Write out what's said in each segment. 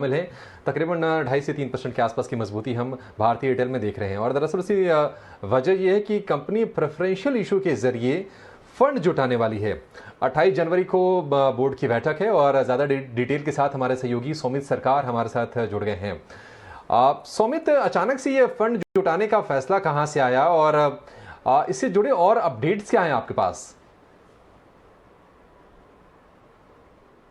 शामिल है। तकरीबन 2.5 से 3% के आसपास की मजबूती हम भारतीय एयरटेल में देख रहे हैं। और दरअसल उसकी वजह यह है कि कंपनी प्रेफरेंशियल इशू के जरिए फंड जुटाने वाली है। 28 जनवरी को बोर्ड की बैठक है और ज़्यादा डिटेल के साथ हमारे सहयोगी सौमित सरकार हमारे साथ जुड़ गए हैं। सौमित, अचानक से ये फंड जुटाने का फैसला कहाँ से आया और इससे जुड़े और अपडेट्स क्या हैं आपके पास?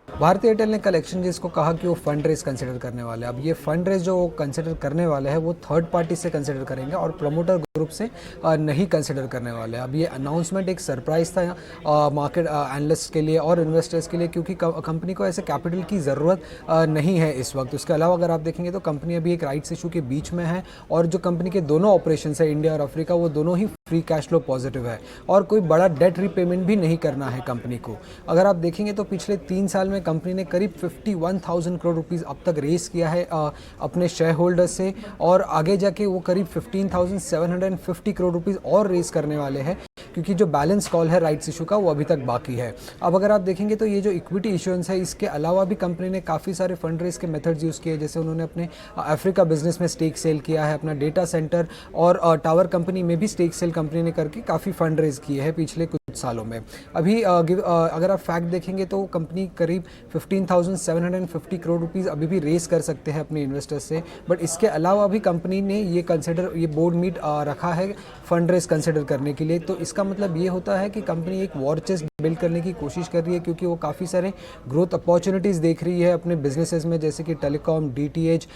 भारतीय एयरटेल ने कल एक्सचेंजेस को कहा कि वो फंड रेज कंसिडर करने वाले हैं। अब ये फंड रेज जो कंसिडर करने वाले हैं वो थर्ड पार्टी से कंसिडर करेंगे और प्रमोटर ग्रुप से नहीं कंसिडर करने वाले हैं। अब ये अनाउंसमेंट एक सरप्राइज था मार्केट एनालिस्ट के लिए और इन्वेस्टर्स के लिए, क्योंकि कंपनी को ऐसे कैपिटल की ज़रूरत नहीं है इस वक्त। उसके अलावा अगर आप देखेंगे तो कंपनी अभी एक राइट्स इशू के बीच में है और जो कंपनी के दोनों ऑपरेशन है इंडिया और अफ्रीका, वो दोनों ही फ्री कैश फ्लो पॉजिटिव है और कोई बड़ा डेट रीपेमेंट भी नहीं करना है कंपनी को। अगर आप देखेंगे तो पिछले 3 साल में कंपनी ने करीब 51,000 करोड़ रुपीस अब तक रेस किया है अपने शेयर होल्डर्स से, और आगे जाके वो करीब 15,750 करोड़ रुपीस और रेस करने वाले हैं, क्योंकि जो बैलेंस कॉल है राइट्स इशू का वो अभी तक बाकी है। अब अगर आप देखेंगे तो ये जो इक्विटी इशुएंस है, इसके अलावा भी कंपनी ने काफ़ी सारे फंड रेस के मेथड्स यूज़ किए। जैसे उन्होंने अपने अफ्रीका बिजनेस में स्टेक सेल किया है, अपना डेटा सेंटर और टावर कंपनी में भी स्टेक सेल कंपनी ने करके काफ़ी फंड रेज किए हैं पिछले कुछ सालों में। अभी अगर आप फैक्ट देखेंगे तो कंपनी करीब 15,750 करोड़ रुपीस अभी भी रेस कर सकते हैं अपने इन्वेस्टर्स से। बट इसके अलावा भी कंपनी ने ये बोर्ड मीट रखा है फंड रेस कंसिडर करने के लिए। तो इसका मतलब ये होता है कि कंपनी एक वॉर चेस्ट बिल्ड करने की कोशिश कर रही है, क्योंकि वो काफ़ी सारे ग्रोथ अपॉर्चुनिटीज़ देख रही है अपने बिजनेसेस में, जैसे कि टेलीकॉम, डीटीएच,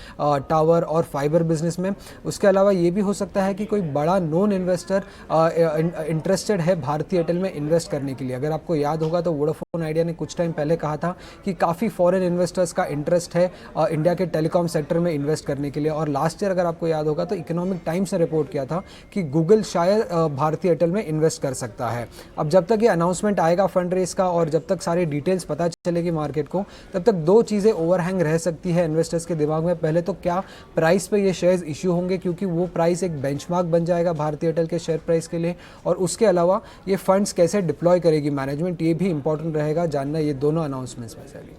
टावर और फाइबर बिजनेस में। उसके अलावा ये भी हो सकता है कि कोई बड़ा नॉन इन्वेस्टर इंटरेस्टेड है भारतीय एयरटेल में इन्वेस्ट करने के लिए। अगर आपको याद होगा तो वोडाफोन आइडिया ने कुछ टाइम पहले कहा था कि काफ़ी फॉरेन इन्वेस्टर्स का इंटरेस्ट है इंडिया के टेलीकॉम सेक्टर में इन्वेस्ट करने के लिए। और लास्ट ईयर अगर आपको याद होगा तो इकोनॉमिक टाइम्स ने रिपोर्ट किया था कि गूगल शायद भारतीय एयरटेल में इन्वेस्ट कर सकता है। अब जब तक ये अनाउंसमेंट आएगा फंड रेस का और जब तक सारी डिटेल्स पता चलेगी मार्केट को, तब तक 2 चीज़ें ओवरहैंग रह सकती है इन्वेस्टर्स के दिमाग में। पहले तो क्या प्राइस पे ये शेयर्स इश्यू होंगे, क्योंकि वो प्राइस एक बेंचमार्क बन जाएगा भारतीय एयरटेल के शेयर प्राइस के लिए। और उसके अलावा ये फंड्स कैसे डिप्लॉय करेगी मैनेजमेंट, ये भी इंपॉर्टेंट रहेगा जानना ये दोनों अनाउंसमेंट्स में से अभी।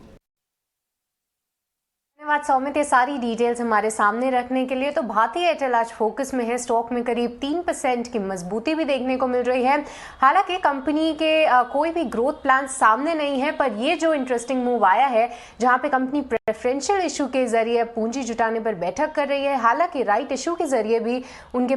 धन्यवाद सौमित, ये सारी डिटेल्स हमारे सामने रखने के लिए। तो भारतीय एयरटेल आज फोकस में है, स्टॉक में करीब 3% की मजबूती भी देखने को मिल रही है। हालांकि कंपनी के कोई भी ग्रोथ प्लान सामने नहीं है, पर ये जो इंटरेस्टिंग मूव आया है जहां पे कंपनी प्रेफरेंशियल इशू के जरिए पूंजी जुटाने पर बैठक कर रही है। हालांकि राइट इशू के जरिए भी उनके